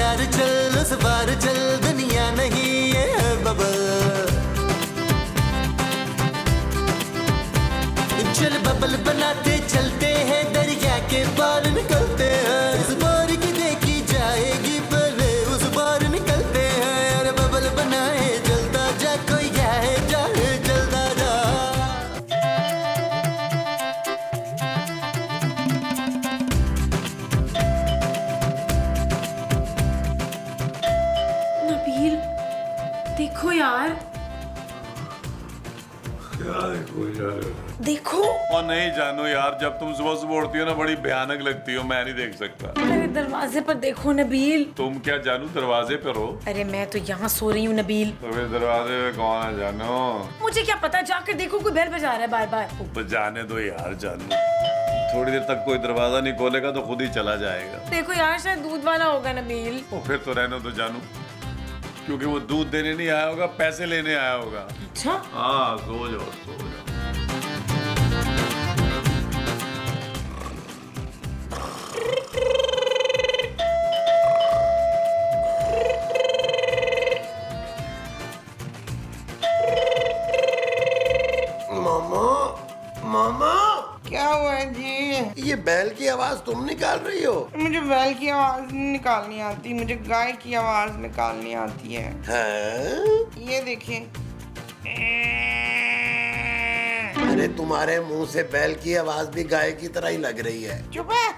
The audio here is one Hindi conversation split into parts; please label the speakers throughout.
Speaker 1: यार चल उस पार चल, दुनिया नहीं ये है बबल। चल बबल बनाते चलते हैं, दरिया के पार निकलते हैं। इस बार की देखी जाएगी पहले उस बार निकलते हैं। अरे बबल बनाए जलता जा, कोई जाए जाए जलता जा।
Speaker 2: नबील देखो यार, देखो।
Speaker 3: और नहीं जानू यार, जब तुम सुबह सुबह उठती हो ना बड़ी भयानक लगती हो, मैं नहीं देख सकता।
Speaker 2: मेरे दरवाजे पर देखो नबील।
Speaker 3: तुम क्या जानू दरवाजे पर हो?
Speaker 2: अरे मैं तो यहाँ सो रही हूँ नबील।
Speaker 3: तो फिर दरवाजे पे कौन है जानू?
Speaker 2: मुझे क्या पता, जाकर देखो कोई बेल बजा रहा है बार बार।
Speaker 3: बजाने दो यार जानू, थोड़ी देर तक कोई दरवाजा नहीं खोलेगा तो खुद ही चला जाएगा।
Speaker 2: देखो यार, शायद दूध वाला होगा नबील।
Speaker 3: तो फिर तो रहने दो जानू, क्योंकि वो दूध देने नहीं आया होगा, पैसे लेने आया होगा।
Speaker 2: अच्छा
Speaker 3: हाँ सो जाओ सो जाओ।
Speaker 4: मामा
Speaker 5: क्या हुआ है जी?
Speaker 4: ये बैल की आवाज तुम निकाल रही हो?
Speaker 5: मुझे बैल की आवाज नहीं निकालनी आती, मुझे गाय की आवाज निकालनी आती है।
Speaker 4: हैं?
Speaker 5: ये देखिए।
Speaker 4: अरे तुम्हारे मुंह से बैल की आवाज भी गाय की तरह ही लग रही है।
Speaker 5: चुप है।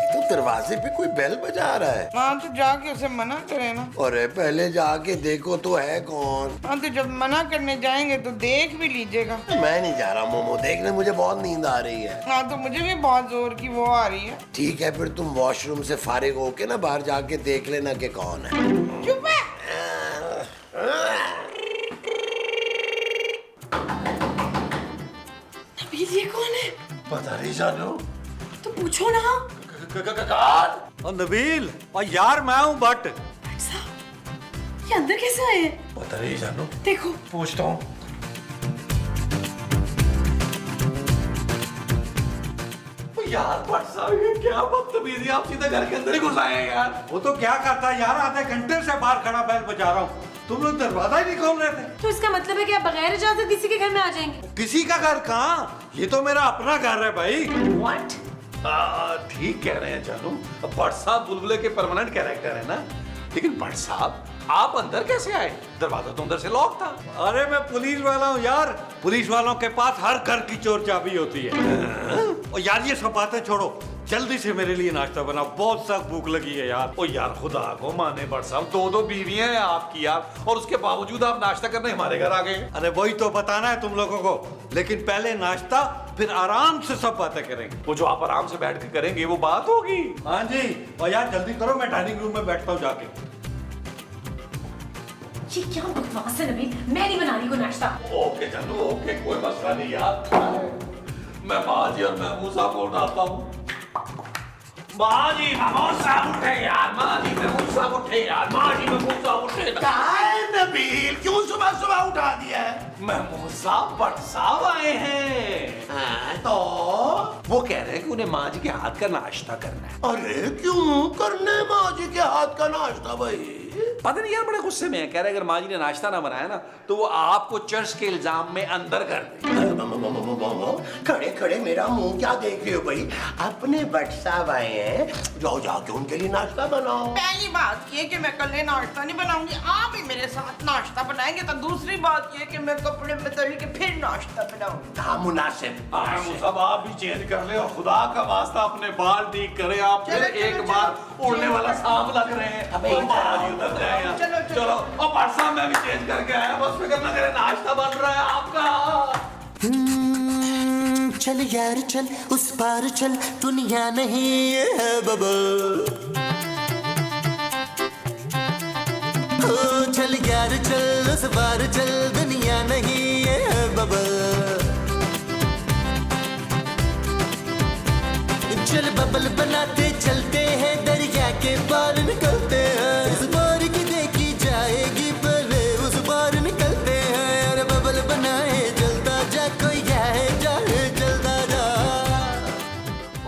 Speaker 4: तो दरवाजे पे कोई बैल बजा रहा है।
Speaker 5: हाँ तो जाके उसे मना करे ना।
Speaker 4: अरे पहले जाके देखो तो है कौन।
Speaker 5: हाँ तो जब मना करने जाएंगे तो देख भी लीजिएगा।
Speaker 4: मैं नहीं जा रहा मोमो देखने, मुझे बहुत नींद आ रही है।
Speaker 5: हाँ तो मुझे भी बहुत जोर की वो आ रही है।
Speaker 4: ठीक है फिर तुम वॉशरूम से फारिग होके ना बाहर जाके देख लेना कि कौन है।
Speaker 5: चुप है।
Speaker 2: नबील ये कौन है?
Speaker 4: पता नहीं जानू।
Speaker 2: तो पूछो ना।
Speaker 6: और नबील, और यार मैं हूँ बट।
Speaker 2: साहब ये अंदर कैसे आए हैं?
Speaker 4: पता नहीं जानू,
Speaker 2: देखो।
Speaker 4: पूछता हूँ। यार ये क्या बदतमीजी, आप सीधा घर के अंदर ही घुस आए यार।
Speaker 6: वो तो क्या करता यार, आधे घंटे से बाहर खड़ा बैल बजा रहा हूँ, तुम लोग दरवाजा ही नहीं खोल रहे थे।
Speaker 2: तो इसका मतलब है कि आप बगैर इजाजत किसी के घर में आ जाएंगे?
Speaker 6: किसी का घर कहाँ, ये तो मेरा अपना घर है भाई।
Speaker 2: What?
Speaker 4: ठीक कह रहे हैं जानू, भट्ट साहब बुलबुले के परमानेंट कैरेक्टर है ना। लेकिन भट्ट साहब आप अंदर कैसे आए? दरवाजा तो अंदर से लॉक था।
Speaker 6: अरे मैं पुलिस वाला हूँ यार, पुलिस वालों के पास हर घर की चोर चाबी होती है। और यार ये सब बातें छोड़ो, जल्दी से मेरे लिए नाश्ता बनाओ, बहुत सख्त भूख लगी है यार।
Speaker 4: ओ यार खुदा को माने भट्ट साहब, दो बीवियां हैं आपकी यार, और उसके बावजूद आप नाश्ता करने हमारे घर आ गए।
Speaker 6: अरे वही तो बताना है तुम लोगों को, लेकिन पहले नाश्ता फिर आराम से सब बातें करेंगे।
Speaker 4: वो जो आप आराम से बैठ के करेंगे वो बात होगी।
Speaker 6: हाँ जी, और यार जल्दी करो, मैं डाइनिंग रूम में बैठता हूँ जाके।
Speaker 2: ये क्या बकवास है नबील, मैं नहीं बना रही कोई नाश्ता।
Speaker 4: ओके जानू ओके, कोई मसला नहीं यार। मैं माँ जी और महमूद साहब को उठाता हूँ। माँ जी महमूद साहब उठे यार, माँ जी महमूद साहब उठे यार, माँ जी महमूद साहब उठे। कहाँ है नबील, क्यों सुबह सुबह उठा दिया है? महमूद साहब भट्ट साहब आए हैं। हाँ, तो वो कह रहे हैं कि उन्हें माँ जी के हाथ का नाश्ता करना है। अरे क्यों करना है माँ जी के हाथ का नाश्ता भाई? पता नहीं यार, बड़े गुस्से में है, कह रहे अगर माँ जी ने नाश्ता ना बनाया ना तो वो आपको चर्च के इल्जाम में अंदर कर दे। खड़े खड़े मेरा मुंह क्या देख रहे हो भाई? अपने भट्ट साहब आए हैं, जाओ जाके उनके लिए नाश्ता बनाओ।
Speaker 5: पहली बात ये कि मैं कल नाश्ता नहीं बनाऊंगी, आप ही मेरे साथ नाश्ता बनाएंगे। तो दूसरी बात ये कि मैं कपड़े बदल के फिर नाश्ता बनाऊंगी।
Speaker 4: हाँ मुनासिब। सब आप भी चेंज कर ले, और खुदा का वास्ता अपने बाल ठीक करें। आप फिर एक बार उड़ने वाला सांप लग रहे हैं। चलो चलो, और भट्ट साहब मैं भी चेंज करके आया, बस फिक्र ना करें, नाश्ता बन रहा है आपका।
Speaker 1: चल यार चल उस पार चल, दुनिया नहीं ये है बबल। ओ चल यार चल उस पार चल, दुनिया नहीं ये है बबल। चल बबल बनाते चलते हैं, दरिया के पार निकलते हैं। इस बार की देखी जाएगी पहले उस बार निकलते हैं। अरे बबल बनाए जलता जा, कोई जाए जाए जलता जा।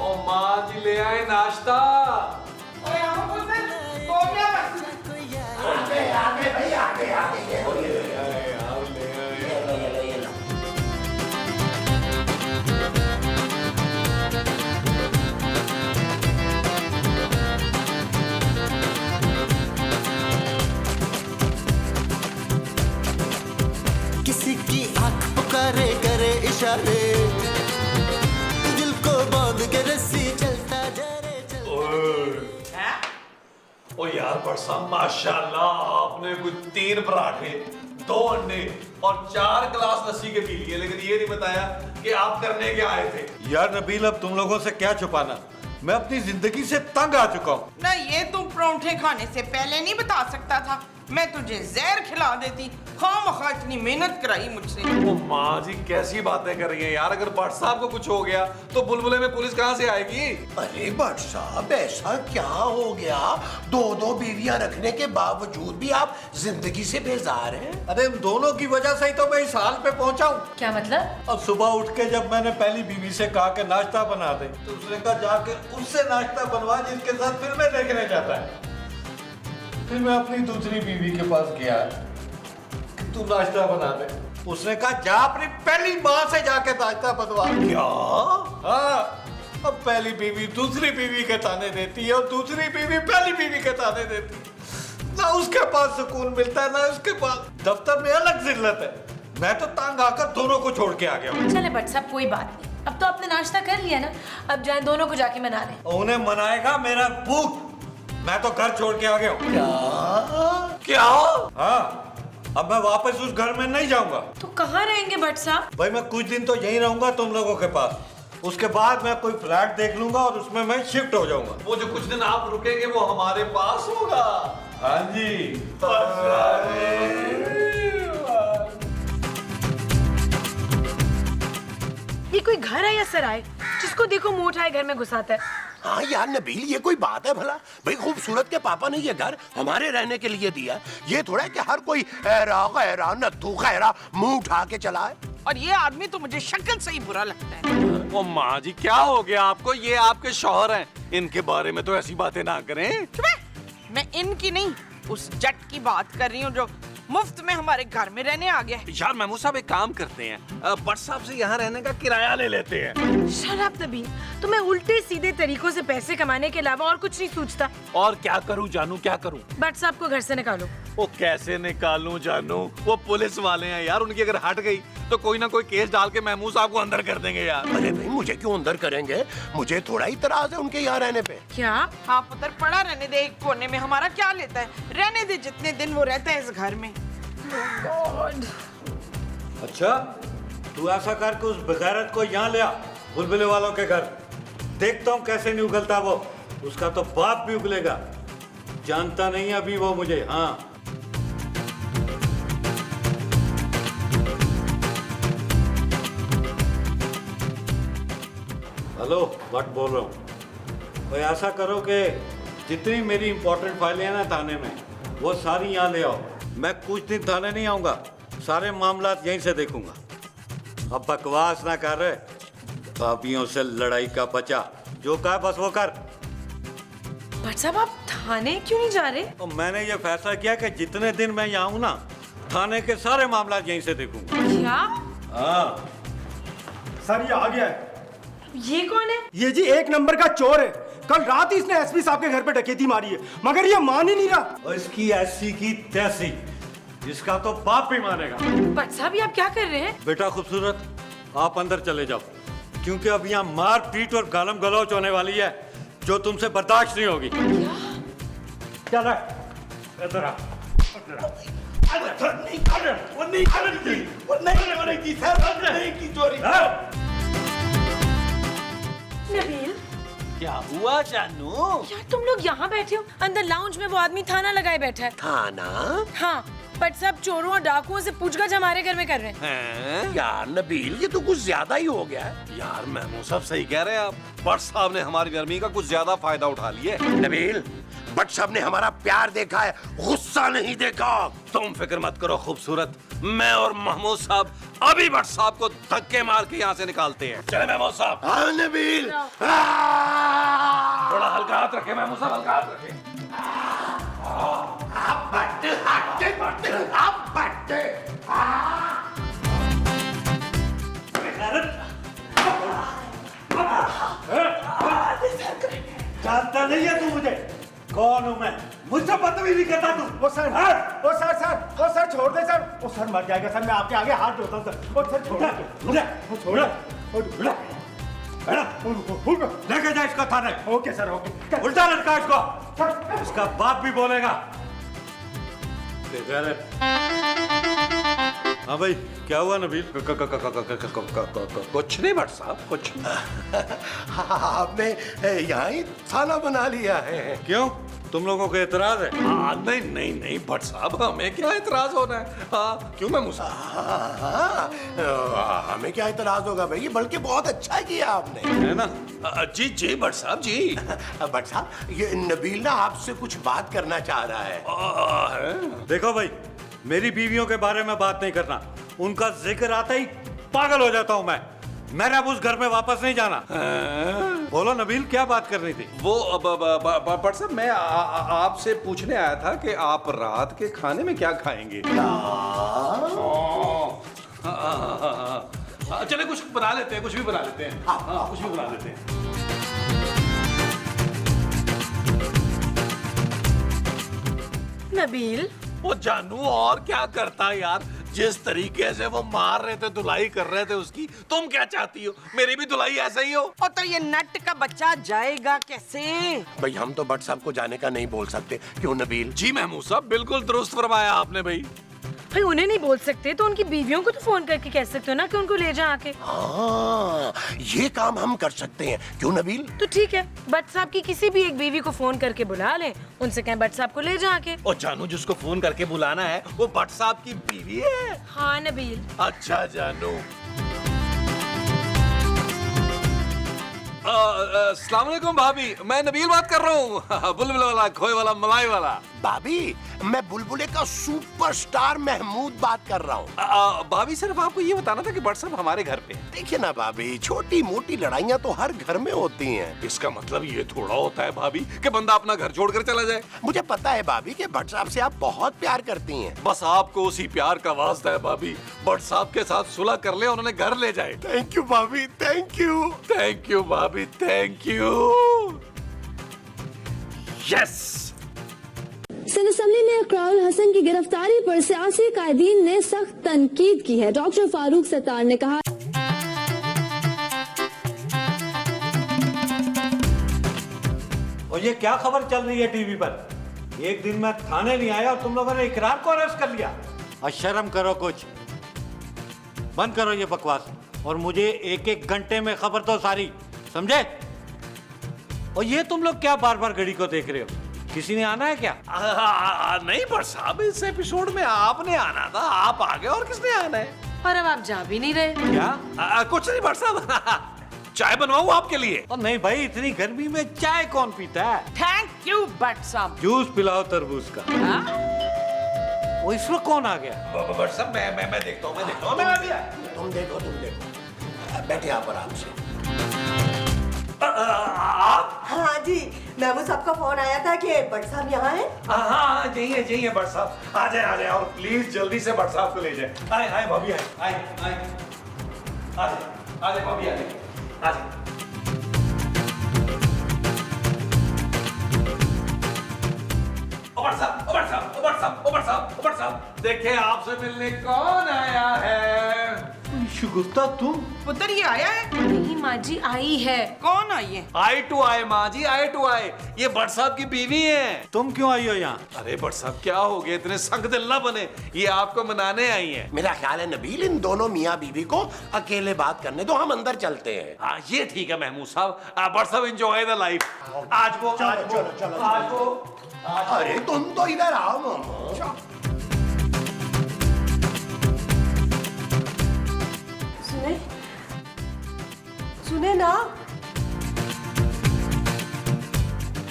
Speaker 4: ओ माँ जी ले आए नाश्ता।
Speaker 5: ओए आओ
Speaker 1: इशारे, दिल को बांध के रस्सी चलता जा रे चलता।
Speaker 5: हैं?
Speaker 4: ओ यार बरसा माशाल्लाह, आपने कुछ 3 पराठे, 2 अंडे और 4 गिलास लस्सी के पी लिए, लेकिन ये नहीं बताया कि आप करने क्या आए थे।
Speaker 6: यार नबील, अब तुम लोगों से क्या छुपाना, मैं अपनी जिंदगी से तंग आ चुका हूँ।
Speaker 5: ना ये तू परोंठे खाने से पहले नहीं बता सकता था, मैं तुझे जहर खिला देती। खामखा इतनी मेहनत कराई मुझसे।
Speaker 4: ओ माँ जी कैसी बातें कर रही हैं यार, अगर भट्ट साहब को कुछ हो गया तो बुलबुले में पुलिस कहाँ से आएगी।
Speaker 7: अरे भट्ट साहब, ऐसा क्या हो गया? 2 बीवियां रखने के बावजूद भी आप जिंदगी से बेजार हैं?
Speaker 6: अरे इन दोनों की वजह से ही तो मैं इस हाल पे पहुंचा हूँ।
Speaker 2: क्या मतलब?
Speaker 6: अब सुबह उठ के जब मैंने पहली बीवी से कहा कि नाश्ता बना दे, तो उसने कहा जाके उससे नाश्ता बनवा जिसके साथ फिल्में देखने जाता है। फिर मैं अपनी दूसरी बीवी के पास गया कि तू नाश्ता बना दे, उसने कहा जा अपनी पहली माँ से जाके नाश्ता बनवा।
Speaker 4: क्या?
Speaker 6: हाँ, अब पहली बीवी दूसरी बीवी के ताने देती है और दूसरी बीवी पहली बीवी के ताने देती है। ना उसके पास सुकून मिलता है ना उसके पास, दफ्तर में अलग जिल्लत है। मैं तो तंग आकर दोनों को छोड़ के आ गया हूँ।
Speaker 2: चले भट्ट साहब, कोई बात नहीं, अब तो आपने नाश्ता कर लिया ना, अब जाए दोनों को जाके मना लें।
Speaker 6: उन्हें मनाएगा मेरा भूख, मैं तो घर छोड़ के आ गया हूँ।
Speaker 4: क्या?
Speaker 6: हाँ, अब मैं वापस उस घर में नहीं जाऊंगा।
Speaker 2: तो कहाँ रहेंगे भट्ट साहब?
Speaker 6: भाई मैं कुछ दिन तो यहीं रहूंगा तुम लोगों के पास, उसके बाद मैं कोई फ्लैट देख लूंगा और उसमें मैं शिफ्ट हो जाऊंगा।
Speaker 4: वो जो कुछ दिन आप रुकेंगे वो हमारे पास होगा।
Speaker 6: हाँ जी।
Speaker 2: ये कोई घर है या सराय, जिसको देखो मुंह उठाए घर में घुसाता है?
Speaker 7: हाँ यार नबील, ये कोई बात है भला? भाई खूबसूरत के पापा ने ये घर हमारे रहने के लिए दिया। ये थोड़ा है कि हर कोई ऐरा गैरा नत्थू खैरा मुंह उठा के चला है।
Speaker 5: और ये आदमी तो मुझे शक्ल से ही बुरा लगता है।
Speaker 4: ओ माँ जी क्या हो गया आपको, ये आपके शौहर हैं, इनके बारे में तो ऐसी बातें ना करें।
Speaker 5: चुप है। मैं इनकी नहीं, उस जट की बात कर रही हूँ जो मुफ्त में हमारे घर में रहने आ गया है।
Speaker 4: यार महमूद साहब एक काम करते हैं, भट्ट साहब से यहाँ रहने का किराया ले लेते हैं।
Speaker 2: शट अप नबील, तो मैं उल्टे सीधे तरीकों से पैसे कमाने के अलावा और कुछ नहीं सोचता।
Speaker 4: और क्या करूँ जानू, क्या करूँ?
Speaker 2: भट्ट साहब को घर से निकालो।
Speaker 4: वो कैसे निकालूं जानू, वो पुलिस वाले हैं यार, उनकी अगर हट गई तो कोई ना कोई केस डाल के महमूद साहब को अंदर कर देंगे यार।
Speaker 7: अरे भाई मुझे क्यों अंदर करेंगे? मुझे थोड़ा ही इतराज है उनके यहाँ रहने पे।
Speaker 2: क्या?
Speaker 5: हाँ पुत्र, पड़ा रहने दे एक कोने में, हमारा क्या लेता है, रहने दे जितने दिन वो रहता है इस घर में।
Speaker 6: अच्छा, तू ऐसा कर के उस बेगैरत को यहाँ ले आ, बुलबुले वालों के घर। देखता हूँ कैसे नहीं उगलता वो, उसका तो बाप भी उगलेगा। जानता नहीं अभी वो मुझे। हाँ हेलो, भट्ट बोल रहा हूँ। भाई ऐसा करो कि जितनी मेरी इंपॉर्टेंट फाइलें हैं ना थाने में, वो सारी यहाँ ले आओ। मैं कुछ दिन थाने नहीं आऊँगा, सारे मामलात यहीं से देखूंगा। अब बकवास ना कर रहे, भाभियों से लड़ाई का बचा, जो कहा बस वो कर।
Speaker 2: भट्ट साहब आप थाने क्यों नहीं जा रहे?
Speaker 6: और मैंने ये फैसला किया कि जितने दिन मैं यहाँ हूँ ना, थाने के सारे मामलात यहीं से देखूंगा।
Speaker 2: क्या?
Speaker 6: हाँ
Speaker 8: सर ये आ गया है।
Speaker 2: ये कौन है?
Speaker 8: ये जी 1 नंबर का चोर है। कल रात ही इसने एसपी साहब के घर पे डकैती मारी है, मगर ये मान ही नहीं रहा।
Speaker 6: और इसकी ऐसी की तैसी, इसका तो बाप भी मानेगा।
Speaker 2: भट्ट साहब ये आप क्या कर रहे हैं?
Speaker 6: बेटा खूबसूरत, आप अंदर चले जाओ, क्योंकि अब यहाँ मार पीट और गालम गलौच होने वाली है जो तुमसे बर्दाश्त नहीं होगी। चल इधर आ।
Speaker 2: नबील,
Speaker 4: क्या हुआ जानू?
Speaker 2: यार तुम लोग यहाँ बैठे हो, अंदर लाउंज में वो आदमी थाना लगाए बैठा है।
Speaker 7: थाना?
Speaker 2: हाँ, भट्ट साहब चोरों और डाकुओं से पूछताछ हमारे घर में कर रहे हैं।
Speaker 4: हैं?
Speaker 7: यार नबील, ये तो कुछ ज्यादा ही हो गया है।
Speaker 4: यार महमूद साहब सही कह रहे हैं आप, भट्ट साहब ने हमारी गर्मी का कुछ ज्यादा फायदा उठा लिया है।
Speaker 7: नबील, भट्ट साहब ने हमारा प्यार देखा है, गुस्सा नहीं देखा।
Speaker 4: तुम फिक्र मत करो खूबसूरत, मैं और महमूद साहब अभी भट्ट साहब को धक्के मार के यहाँ से निकालते हैं। चले महमूद साहब।
Speaker 7: हाँ नबील।
Speaker 4: थोड़ा हल्का हाथ रखे महमूद साहब, हल्का हाथ रखे।
Speaker 6: जानता नहीं है तू मुझे, कौन हूँ मैं? मुझसे बदतमीजी करता तू?
Speaker 8: ओ सर, ओ सर सर, ओ सर छोड़ दे सर, ओ सर मर जाएगा सर, मैं आपके आगे हाथ धोता हूँ सर, ओ सर छोड़ दे,
Speaker 6: लेके जा इसको थाने।
Speaker 8: Okay sir okay.
Speaker 6: उल्टा लटका इसको, इसका बाप भी बोलेगा। बेगैरत। हाँ भाई, क्या हुआ नबील?
Speaker 4: कुछ नहीं भट्ट साहब, कुछ।
Speaker 7: आपने यहाँ ही खाना बना लिया है?
Speaker 6: क्यों, तुम लोगों को एतराज है?
Speaker 4: नहीं नहीं नहीं भट्ट साहब, हमें क्या एतराज होना है? हाँ, क्यों मैं मूसा?
Speaker 7: हमें क्या एतराज होगा भाई, बल्कि बहुत अच्छा किया आपने,
Speaker 6: है ना?
Speaker 4: जी जी भट्ट साहब जी।
Speaker 7: भट्ट साहब, ये नबील ना आपसे कुछ बात करना चाह रहा है।
Speaker 6: देखो भाई, मेरी बीवियों के बारे में बात नहीं करना, उनका जिक्र आता ही पागल हो जाता हूं मैं। मैंने अब उस घर में वापस नहीं जाना। बोलो नबील, क्या बात करनी थी?
Speaker 4: वो भट्ट साहब, मैं आपसे पूछने आया था कि आप रात के खाने में क्या खाएंगे? चले कुछ बना लेते हैं, कुछ भी बना लेते हैं। कुछ भी बना लेते हैं।
Speaker 2: नबील,
Speaker 4: वो जानू और क्या करता यार, जिस तरीके से वो मार रहे थे, धुलाई कर रहे थे उसकी, तुम क्या चाहती हो? मेरी भी धुलाई ऐसा ही हो।
Speaker 5: और तो ये नट का बच्चा जाएगा कैसे?
Speaker 7: भाई हम तो भट्ट साहब को जाने का नहीं बोल सकते, क्यों नबील?
Speaker 4: जी महमूद साहब, बिल्कुल दुरुस्त फरमाया आपने भाई।
Speaker 2: भाई उन्हें नहीं बोल सकते तो उनकी बीवियों को तो फोन करके कह सकते हो ना कि उनको ले जा आके।
Speaker 7: हाँ, ये काम हम कर सकते हैं, क्यों नबील?
Speaker 2: तो ठीक है, भट्ट साहब की किसी भी एक बीवी को फोन करके बुला लें, उनसे कहें भट्ट साहब को ले जा आके।
Speaker 4: और जानू, जिसको फोन करके बुलाना है वो भट्ट साहब की बीवी है।
Speaker 2: हाँ नबील।
Speaker 4: अच्छा जानू। अस्सलाम वालेकुम भाभी, मैं नबील बात कर रहा हूँ। बुलबुल वाला, खोए वाला, मलाई वाला।
Speaker 7: भाभी, मैं बुलबुले का सुपरस्टार महमूद बात कर रहा हूँ।
Speaker 4: भाभी, सिर्फ आपको ये बताना था कि भट्ट साहब हमारे घर पे हैं।
Speaker 7: देखिए ना भाभी, छोटी मोटी लड़ाइयाँ तो हर घर में होती हैं।
Speaker 4: इसका मतलब ये थोड़ा होता है भाभी कि बंदा अपना घर छोड़कर चला जाए।
Speaker 7: मुझे पता है भाभी कि भट्ट साहब से आप बहुत प्यार करती हैं।
Speaker 4: बस आपको उसी प्यार का वास्ता है भाभी, भट्ट साहब के साथ सुलह कर ले, उन्होंने घर ले जाए।
Speaker 7: थैंक यू भाभी, थैंक यू।
Speaker 4: थैंक यू भाभी, thank you. Yes.
Speaker 9: Sindh assembly में इकरारुल हसन की गिरफ्तारी पर सियासी कायदीन ने सख्त तनकीद की है। डॉक्टर फारूक सत्तार ने कहा,
Speaker 6: और ये क्या खबर चल रही है टीवी पर? एक दिन मैं थाने नहीं आया और तुम लोगों ने इकरार को अरेस्ट कर लिया। और शर्म करो, कुछ बंद करो ये बकवास, और मुझे एक एक घंटे में खबर दो सारी, समझे? और ये तुम लोग क्या बार बार घड़ी को देख रहे हो? किसी ने आना है क्या?
Speaker 4: नहीं भट्ट साहब, इस एपिसोड में आपने आना था, आप आ गए, और किसने आना है?
Speaker 2: और अब आप जा भी नहीं रहे।
Speaker 6: क्या?
Speaker 4: कुछ नहीं भट्ट साहब। चाय बनवाऊं आपके लिए?
Speaker 6: और नहीं भाई, इतनी गर्मी में चाय कौन पीता है?
Speaker 5: थैंक यू भट्ट साहब।
Speaker 6: जूस पिलाओ तरबूज का। वो इसमें कौन आ गया?
Speaker 4: भट्ट साहब, मैं देखता हूँ, मैं आ गया।
Speaker 7: तुम देखो, बैठे आप आराम से।
Speaker 4: आप?
Speaker 10: हाँ जी, महमूद साहब का फोन आया था कि भट्ट साहब यहाँ हैं।
Speaker 4: हाँ, जाइए भट्ट साहब, आ जाए और प्लीज जल्दी से भट्ट साहब को ले जाए। आए भाभी, आए आ जाए भाभी, आ जाए। भट्ट साहब, देखे आपसे मिलने कौन आया है?
Speaker 6: शुगुफ्ता, तुम?
Speaker 5: पुत्र ये आया है?
Speaker 2: नहीं माँ जी, आई है।
Speaker 5: कौन आई है?
Speaker 4: आई टू आई माँ जी, आई टू आई। ये भट्ट साहब की बीवी है।
Speaker 6: तुम क्यों आई हो यहाँ?
Speaker 4: अरे भट्ट साहब, क्या हो गए, इतने संग दिल ना बने, ये आपको मनाने आई हैं।
Speaker 7: मेरा ख्याल है नबील, इन दोनों मियाँ बीवी को अकेले बात करने दो, हम अंदर चलते हैं।
Speaker 4: हाँ, ये ठीक है महमूद साहब। भट्ट साहब, एंजॉय द लाइफ। आज वो
Speaker 7: अरे तुम तो इधर आओ मामा।
Speaker 10: सुने ना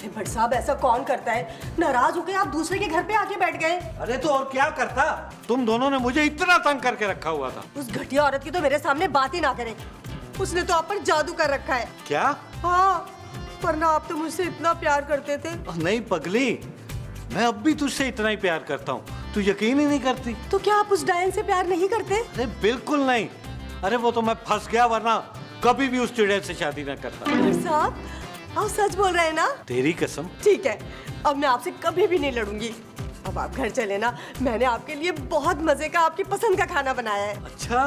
Speaker 10: भट्ट साहब, ऐसा कौन करता है? नाराज होकर आप दूसरे के घर पे आके बैठ गए।
Speaker 6: अरे तो और क्या करता? तुम दोनों ने मुझे इतना तंग करके रखा हुआ था।
Speaker 10: उस घटिया औरत की तो मेरे सामने बात ही ना करें। उसने तो आप पर जादू कर रखा है।
Speaker 6: क्या?
Speaker 10: हाँ, वरना आप तो मुझसे इतना प्यार करते थे।
Speaker 6: नहीं पगली, मैं अब भी तुझसे इतना ही प्यार करता हूँ, तू यकीन ही नहीं करती।
Speaker 10: तो क्या आप उस डायन से प्यार नहीं करते?
Speaker 6: अरे बिल्कुल नहीं। अरे वो तो मैं फंस गया, वरना कभी भी उस चुड़ैल से शादी न करता।
Speaker 10: भट्ट साहब, आप सच बोल रहे हैं ना?
Speaker 6: तेरी कसम।
Speaker 10: ठीक है, अब मैं आपसे कभी भी नहीं लड़ूंगी। अब आप घर चले ना, मैंने आपके लिए बहुत मजे का आपकी पसंद का खाना बनाया है।
Speaker 6: अच्छा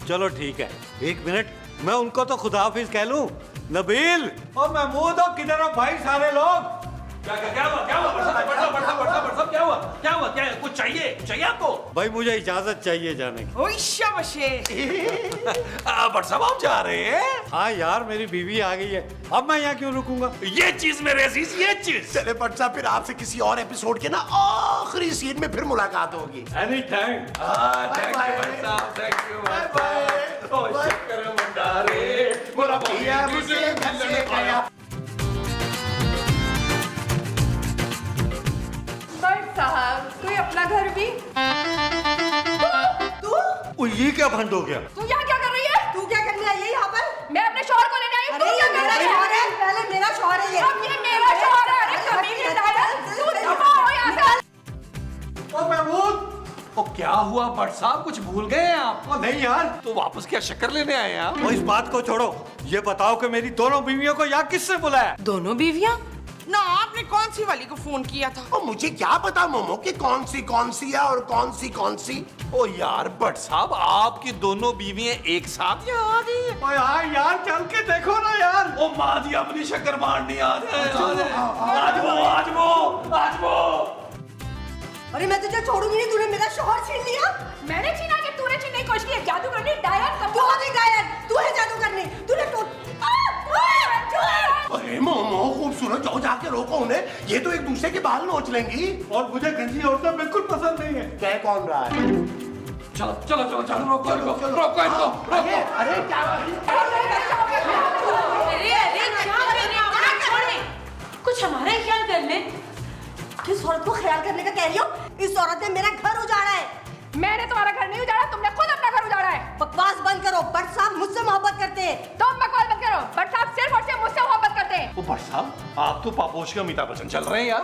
Speaker 6: चलो ठीक है, 1 मिनट मैं उनको तो खुदा हाफिज कह लूं। नबील और महमूद और किधर हो भाई सारे लोग?
Speaker 4: क्या हुआ कुछ चाहिए आपको?
Speaker 6: भाई मुझे इजाजत चाहिए जाने की।
Speaker 5: ओए शाबाशे।
Speaker 4: बट साहब आप जा रहे हैं?
Speaker 6: हाँ यार मेरी बीवी आ गई है, अब मैं यहाँ क्यों रुकूंगा?
Speaker 4: ये चीज मेरे अजीज, ये चीज।
Speaker 7: चले भट्ट साहब, फिर आपसे किसी और एपिसोड के ना आखिरी सीन में फिर मुलाकात होगी।
Speaker 6: Any time.
Speaker 4: Thank you Bhatt साहब, थैंक यू। ओ शक्कर भंडारे मोरा भैया मुझे घर से गया।
Speaker 5: साहब कोई अपना घर भी?
Speaker 6: तू ये क्या भंड हो गया?
Speaker 10: तू यहाँ क्या कर रही है? तू क्या करने आई है यहाँ पर?
Speaker 5: मैं अपने शौहर को लेने आई हूँ।
Speaker 10: अरे ये मेरा शौहर है, पहले मेरा शौहर है ये।
Speaker 5: अब ये मेरा शौहर है। अरे कमीने दादा, तू दफा हो यहाँ से।
Speaker 6: ओ महमूद,
Speaker 4: ओ क्या हुआ भट्ट साहब, कुछ भूल गए हैं आप?
Speaker 6: ओ नहीं यार।
Speaker 4: तो वापस क्या शक्कर लेने आए हैं आप?
Speaker 6: वो इस बात को छोड़ो, ये बताओ कि मेरी दोनों बीवियों को यहाँ किससे बुलाया?
Speaker 2: दोनों बीवियां?
Speaker 5: ना आपने कौन सी वाली को फोन किया था?
Speaker 7: और मुझे क्या पता मोमो कि कौन सी है और कौन सी।
Speaker 4: ओ यार भट्ट साहब, आपकी दोनों बीवियां एक साथ यहाँ आ गई हैं।
Speaker 6: ओ यार चल के देखो ना यार।
Speaker 4: ओ माँ जी अपनी शक्कर मारनी आ जाए। आज वो।
Speaker 10: अरे मैं तुझे छोड़ूंगी नहीं, तूने मेरा शौहर छीन लिया।
Speaker 5: मैंने छीना कि तूने छीनने की कोशिश की? जादू करनी डायन
Speaker 10: तू होगी गायन, तू है जादू करनी। तूने
Speaker 7: अरे मोमो खूबसूरत, जाओ जाके रोको उन्हें, ये तो एक दूसरे के बाल नोच लेंगी।
Speaker 6: और मुझे गंजी औरतें बिल्कुल पसंद नहीं है।
Speaker 7: कह कौन रहा है?
Speaker 4: चलो रोको इनको।
Speaker 7: अरे क्या?
Speaker 2: कुछ हमारा ही ख्याल कर ले।
Speaker 10: किस औरत को ख्याल करने का कह रही हो? इस औरत ने मेरा घर उजाड़ा है।
Speaker 5: मैंने तुम्हारा घर नहीं उजाड़ा, तुमने खुद अपना घर उजाड़ा है।
Speaker 10: बकवास बंद करो, भट्ट साहब मुझसे मोहब्बत करते हैं।
Speaker 5: तुम बकवास बंद करो, भट्ट साहब सिर्फ और सिर्फ मुझसे मोहब्बत करते हैं।
Speaker 4: ओ भट्ट साहब, आप तो पापोश के अमिताभ बच्चन चल रहे हैं यार।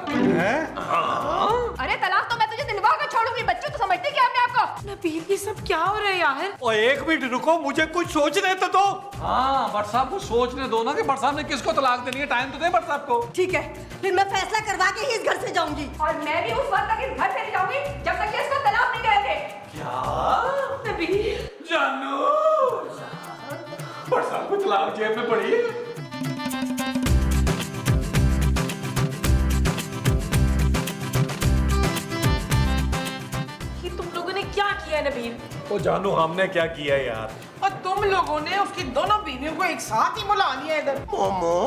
Speaker 5: अरे तलाक तो मैं तुझे दिलवा कर छोड़ूंगी। बच्चों तो समझते क्या अपने आप को?
Speaker 2: नबील ये सब क्या हो रहा है यार?
Speaker 6: और 1 मिनट रुको, मुझे कुछ सोचने तो दो।
Speaker 4: हाँ भट्ट साहब को सोचने दो ना कि भट्ट साहब ने किसको तलाक देनी है। टाइम तो दे भट्ट साहब को।
Speaker 10: ठीक है, फिर मैं फैसला करवा के ही इस घर से जाऊंगी।
Speaker 5: और मैं भी उस वक्त तक इस घर से नहीं जाऊंगी जब तक कि इसको तलाक नहीं गए थे।
Speaker 4: क्या?
Speaker 2: नबील
Speaker 4: जानू, भट्ट साहब को तलाक जेब में पड़ी है।
Speaker 2: ये तुम लोगों ने क्या किया नबील?
Speaker 4: ओ जानू, हमने क्या किया यार?
Speaker 5: और तुम लोगों ने उसकी दोनों बीवियों को एक साथ ही बुला लिया इधर।
Speaker 7: मोमो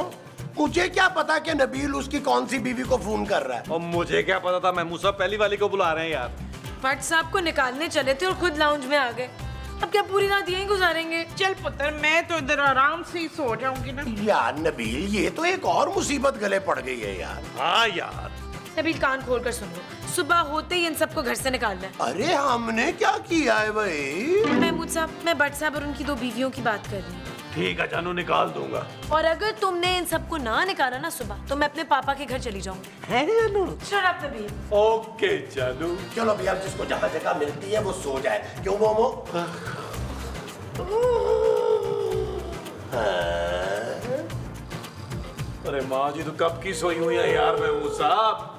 Speaker 7: मुझे क्या पता कि नबील उसकी कौन सी बीवी को फोन कर रहा है।
Speaker 4: और मुझे क्या पता था, महमूद साहब पहली वाली को बुला रहे हैं यार।
Speaker 2: भट्ट साहब को निकालने चले थे और खुद लाउंज में आ गए। अब क्या पूरी रात यहीं गुजारेंगे?
Speaker 5: चल पुत्र, मैं तो इधर आराम से ही सो जाऊंगी ना।
Speaker 7: यार नबील, ये तो एक और मुसीबत गले पड़ गई है यार।
Speaker 4: हाँ यार।
Speaker 2: नबील कान खोल कर सुन लो, सुबह होते ही इन सबको घर से निकालना है।
Speaker 7: अरे हमने क्या किया है भाई?
Speaker 2: महमूद साहब, मैं भट्ट साहब और उनकी 2 बीवियों की बात कर रही हूँ।
Speaker 4: ठीक है जानू, निकाल दूंगा।
Speaker 2: और अगर तुमने इन सबको ना निकाला ना सुबह, तो मैं अपने पापा के घर चली जाऊंगी।
Speaker 7: है जानू?
Speaker 2: Shut up, Nabeel.
Speaker 4: ओके जानू।
Speaker 7: चलो भैया, जिसको जहाँ जगह मिलती है वो सो जाए। क्यों मोमो?
Speaker 4: अरे माँ जी तो कब की सोई हुई है यार महमूद साहब।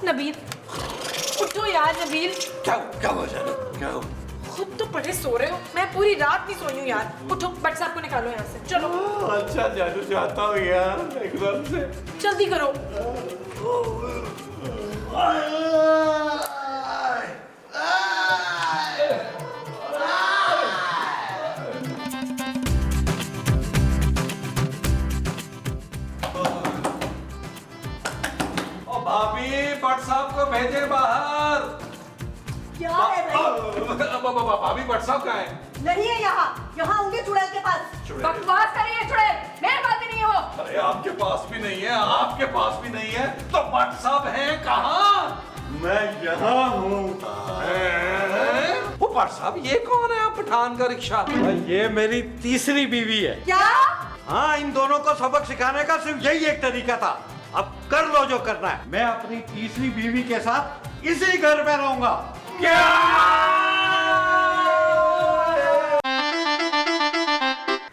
Speaker 2: नबील उठो यार। नबील
Speaker 4: क्या हुआ जानू? क्या हुआ?
Speaker 2: खुद तो पड़े सो रहे हो, मैं पूरी रात नहीं सोई हूँ यार। उठो, भट्ट साहब को निकालो यहाँ से। चलो
Speaker 4: अच्छा जानू, जाता हूँ यार एकदम से।
Speaker 2: जल्दी करो।
Speaker 4: ओ भाभी, भट्ट साहब को भेजे बाहर।
Speaker 10: क्या है भाई?
Speaker 4: भाभी भट्ट साहब कहाँ है?
Speaker 10: नहीं है यहाँ होंगे चुड़ैल के पास।
Speaker 5: बकवास करिए चुड़ैल, मेरे पास भी नहीं है वो।
Speaker 4: अरे आपके पास भी नहीं है, आपके पास भी नहीं है, तो भट्ट साहब हैं कहाँ?
Speaker 6: मैं यहाँ हूँ।
Speaker 4: वो भट्ट साहब, ये कौन है? आप पठान का रिक्शा?
Speaker 6: ये मेरी तीसरी बीवी है।
Speaker 10: क्या?
Speaker 6: हाँ, इन दोनों को सबक सिखाने का सिर्फ यही एक तरीका था। अब कर लो जो करना है। मैं अपनी तीसरी बीवी के साथ इसी घर में रहूंगा। क्या?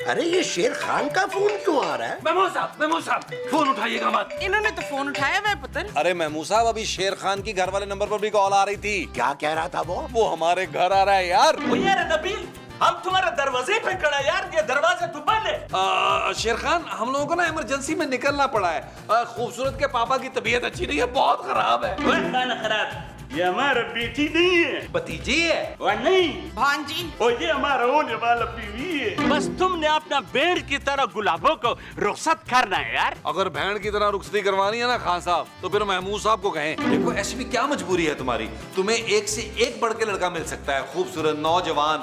Speaker 7: अरे ये शेर खान का फोन क्यों आ रहा है?
Speaker 4: महमूद साहब फोन उठाइएगा मत।
Speaker 5: इन्होंने तो फोन उठाया हुआ है पुत्र।
Speaker 11: अरे महमूद साहब, अभी शेर खान की घर वाले नंबर पर भी कॉल आ रही थी।
Speaker 7: क्या कह रहा था वो
Speaker 11: हमारे घर आ रहा है यार।
Speaker 4: यार नबील, हम तुम्हारे दरवाजे पे खड़ा यार, ये दरवाजा तो बंद है।
Speaker 11: शेर खान, हम लोगों को ना इमरजेंसी में निकलना पड़ा है। खूबसूरत के पापा की तबीयत अच्छी नहीं है, बहुत खराब है।
Speaker 4: खाना खराब, ये हमारा बेटी नहीं है, भतीजी है। और नहीं
Speaker 5: भांजी,
Speaker 4: और ये हमारा होने वाला बीवी है। बस तुमने अपना भेड़ की तरह गुलाबों को रुखसत करना है यार।
Speaker 11: अगर भेड़ की तरह रुखसती करवानी है ना खान साहब, तो फिर महमूद साहब को कहें। देखो ऐसी भी क्या मजबूरी है तुम्हारी, तुम्हें एक से एक बढ़ के लड़का मिल सकता है। खूबसूरत, नौजवान,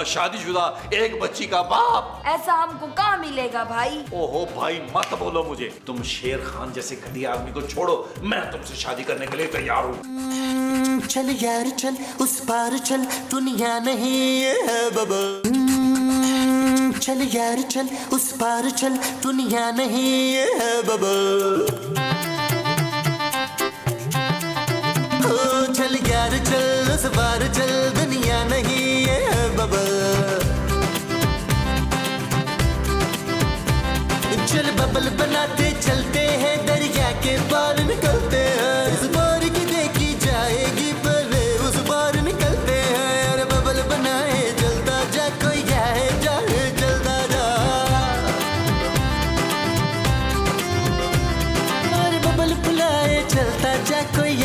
Speaker 11: शादीशुदा, एक बच्ची का बाप।
Speaker 12: ऐसा हमको कहाँ मिलेगा भाई?
Speaker 11: ओहो भाई, मत बोलो मुझे। तुम शेर खान जैसे घटिया आदमी को छोड़ो, मैं तुमसे शादी करने के लिए तैयार हूँ।
Speaker 1: चल यार चल, उस पार चल, दुनिया नहीं है बाबा। चल यार चल, उस पार चल, दुनिया नहीं है बाबा। ओ चल यार चल, उस पार चल, दुनिया नहीं है बाबा। चल बबल बनाते चलते हैं, दरिया के पार निकलते हैं। इस बार की देखी जाएगी, पहले उस बार निकलते हैं। अरे बबल बनाए जलता जा, कोई जाए जाए जलता जा। अरे बबल बुलाए चलता जा, कोई